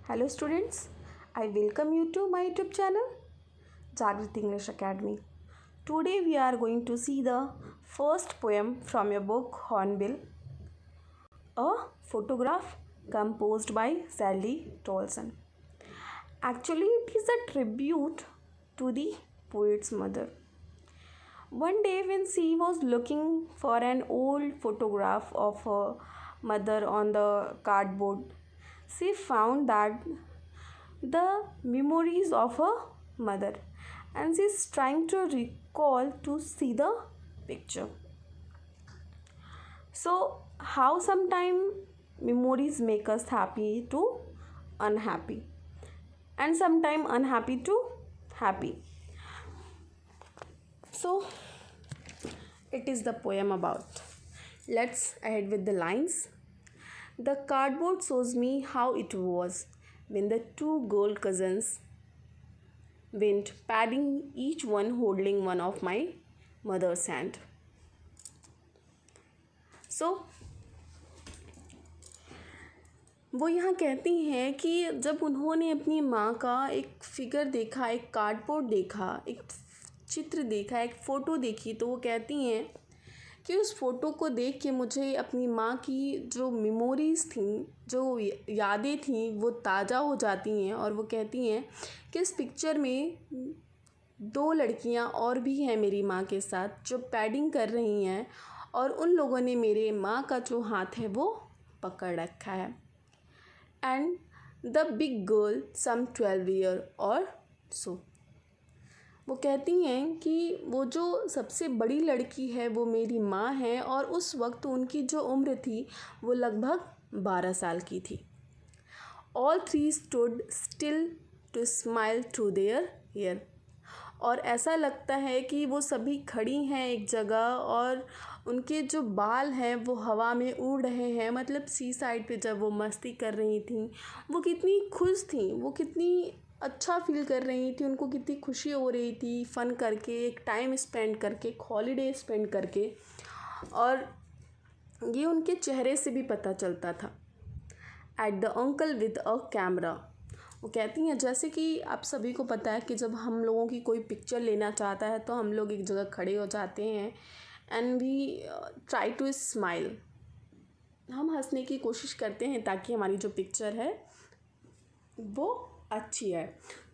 Hello students, I welcome you to my YouTube channel Jagrit English Academy. Today we are going to see the first poem from your book Hornbill, a photograph composed by Sally Tolson. Actually, it is a tribute to the poet's mother. One day when she was looking for an old photograph of her mother on the cardboard, she found that the memories of her mother and she's trying to recall to see the picture. So how sometime memories make us happy to unhappy and sometime unhappy to happy. So it is the poem about. Let's ahead with the lines. The cardboard shows me how it was when the two girl cousins went padding, each one holding one of my mother's hand. So वो यहाँ कहती हैं कि जब उन्होंने अपनी माँ का एक फिगर देखा, एक कार्डबोर्ड देखा, एक चित्र देखा, एक फ़ोटो देखी, तो वो कहती हैं कि उस फ़ोटो को देख के मुझे अपनी माँ की जो मेमोरीज़ थी, जो यादें थी, वो ताज़ा हो जाती हैं। और वो कहती हैं कि इस पिक्चर में दो लड़कियाँ और भी हैं मेरी माँ के साथ जो पैडिंग कर रही हैं और उन लोगों ने मेरे माँ का जो हाथ है वो पकड़ रखा है। And the big girl some 12 year or so. वो कहती हैं कि वो जो सबसे बड़ी लड़की है वो मेरी माँ है और उस वक्त उनकी जो उम्र थी वो लगभग 12 साल की थी। All three stood still to smile to their ear. और ऐसा लगता है कि वो सभी खड़ी हैं एक जगह और उनके जो बाल हैं वो हवा में उड़ रहे हैं। मतलब सी साइड पे जब वो मस्ती कर रही थी वो कितनी खुश थी, वो कितनी अच्छा फील कर रही थी, उनको कितनी खुशी हो रही थी फ़न करके, एक टाइम स्पेंड करके, एक हॉलीडे स्पेंड करके। और ये उनके चेहरे से भी पता चलता था। At the uncle with a camera. वो कहती हैं जैसे कि आप सभी को पता है कि जब हम लोगों की कोई पिक्चर लेना चाहता है तो हम लोग एक जगह खड़े हो जाते हैं and we try to smile. हम हंसने की कोशिश करते हैं ताकि हमारी जो पिक्चर है वो अच्छी है।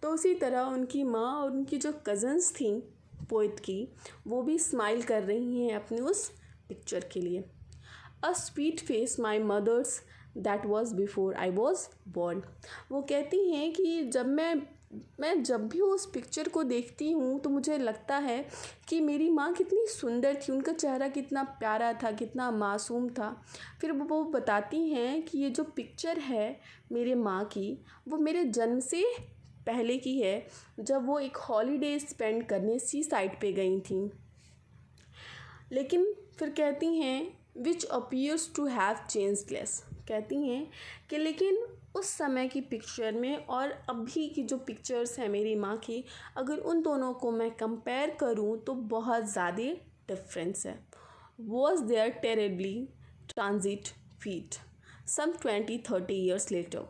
तो उसी तरह उनकी माँ और उनकी जो कज़न्स थी पोइट की, वो भी स्माइल कर रही हैं अपनी उस पिक्चर के लिए। A sweet face my mother's that was before I was born. वो कहती हैं कि जब मैं जब भी उस पिक्चर को देखती हूँ तो मुझे लगता है कि मेरी माँ कितनी सुंदर थी, उनका चेहरा कितना प्यारा था, कितना मासूम था। फिर वो बताती हैं कि ये जो पिक्चर है मेरे माँ की वो मेरे जन्म से पहले की है, जब वो एक हॉलीडे स्पेंड करने सी साइड पे गई थी। लेकिन फिर कहती हैं which appears to have changed less. कहती हैं कि लेकिन उस समय की पिक्चर में और अभी की जो पिक्चर्स हैं मेरी माँ की, अगर उन दोनों को मैं कंपेयर करूँ तो बहुत ज़्यादा डिफरेंस है। Was there terribly transit feet some 20-30 years later.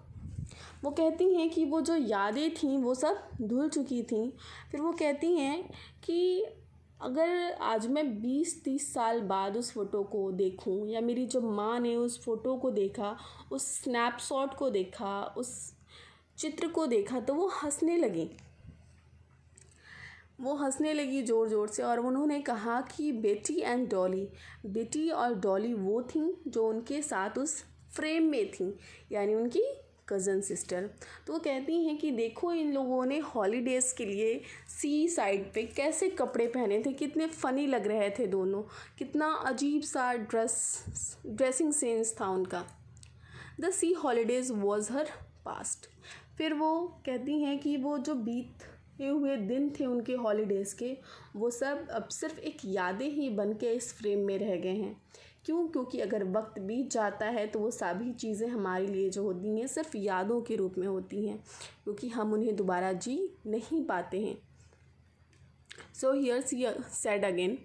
वो कहती हैं कि वो जो यादें थीं वो सब धुल चुकी थीं। फिर वो कहती हैं कि अगर आज मैं 20-30 साल बाद उस फ़ोटो को देखूं या मेरी जो माँ ने उस फ़ोटो को देखा, उस स्नैपशॉट को देखा, उस चित्र को देखा, तो वो हंसने लगी ज़ोर ज़ोर से। और उन्होंने कहा कि बेटी और डॉली वो थीं जो उनके साथ उस फ्रेम में थीं, यानी उनकी कज़न सिस्टर। तो वो कहती हैं कि देखो इन लोगों ने हॉलीडेज़ के लिए सी साइड पे कैसे कपड़े पहने थे, कितने फ़नी लग रहे थे दोनों, कितना अजीब सा ड्रेसिंग सेंस था उनका। The sea holidays was her past. फिर वो कहती हैं कि वो जो बीते हुए दिन थे उनके हॉलीडेज़ के, वो सब अब सिर्फ एक यादें ही बन के इस फ्रेम में रह गए हैं। क्यों? क्योंकि अगर वक्त बीत जाता है तो वो सभी चीज़ें हमारे लिए जो होती हैं सिर्फ यादों के रूप में होती हैं, क्योंकि हम उन्हें दोबारा जी नहीं पाते हैं। So here she said again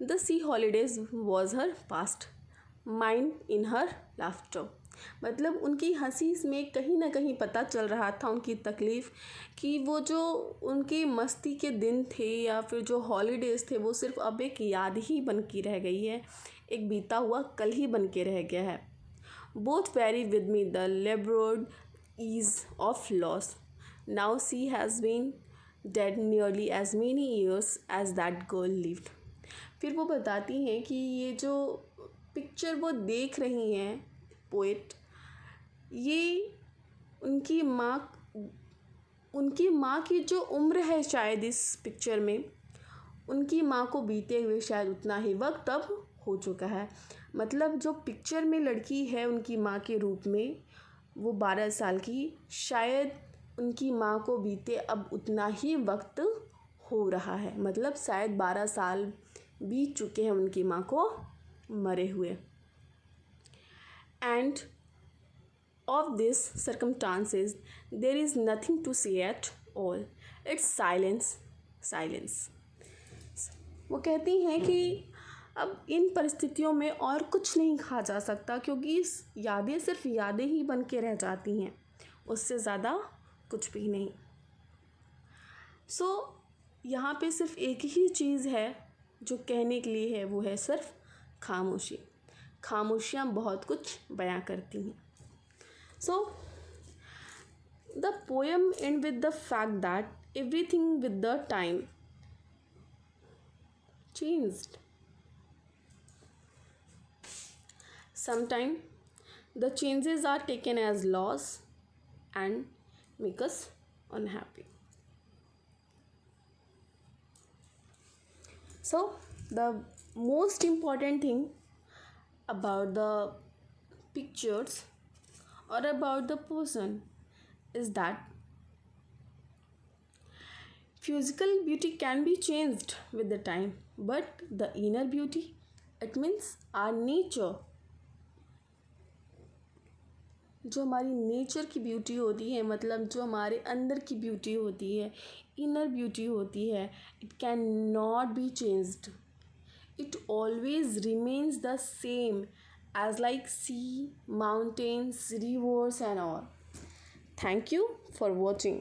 the sea holidays was her past mind in her laughter. मतलब उनकी हंसी में कहीं ना कहीं पता चल रहा था उनकी तकलीफ़, कि वो जो उनकी मस्ती के दिन थे या फिर जो हॉलीडेज़ थे वो सिर्फ अब एक याद ही बन के रह गई है, एक बीता हुआ कल ही बन के रह गया है। Both very with me the लेब्रोड ease of loss. Now she has been dead nearly as many years as that girl lived. फिर वो बताती हैं कि ये जो पिक्चर वो देख रही हैं पोएट, ये उनकी माँ की जो उम्र है शायद इस पिक्चर में, उनकी माँ को बीते हुए शायद उतना ही वक्त अब हो चुका है। मतलब जो पिक्चर में लड़की है उनकी माँ के रूप में, वो 12 साल की, शायद उनकी माँ को बीते अब उतना ही वक्त हो रहा है। मतलब शायद 12 साल बीत चुके हैं उनकी माँ को मरे हुए। End of this circumstances there is nothing to say at all. It's silence. वो कहती हैं कि अब इन परिस्थितियों में और कुछ नहीं कहा जा सकता, क्योंकि इस यादें सिर्फ यादें ही बन के रह जाती हैं, उससे ज़्यादा कुछ भी नहीं। यहाँ पे सिर्फ एक ही चीज़ है जो कहने के लिए है, वो है सिर्फ खामोशी। खामोशियाँ बहुत कुछ बयां करती हैं। The poem and with the fact that everything with the time changed. Sometimes the changes are taken as loss and make us unhappy. So the most important thing about the pictures or about the person is that physical beauty can be changed with the time, but the inner beauty, it means our nature, जो हमारी nature की beauty होती है, मतलब जो हमारे अंदर की ब्यूटी होती है, इनर ब्यूटी होती है, it can not be changed. It always remains the same as like sea, mountains, rivers and all. Thank you for watching.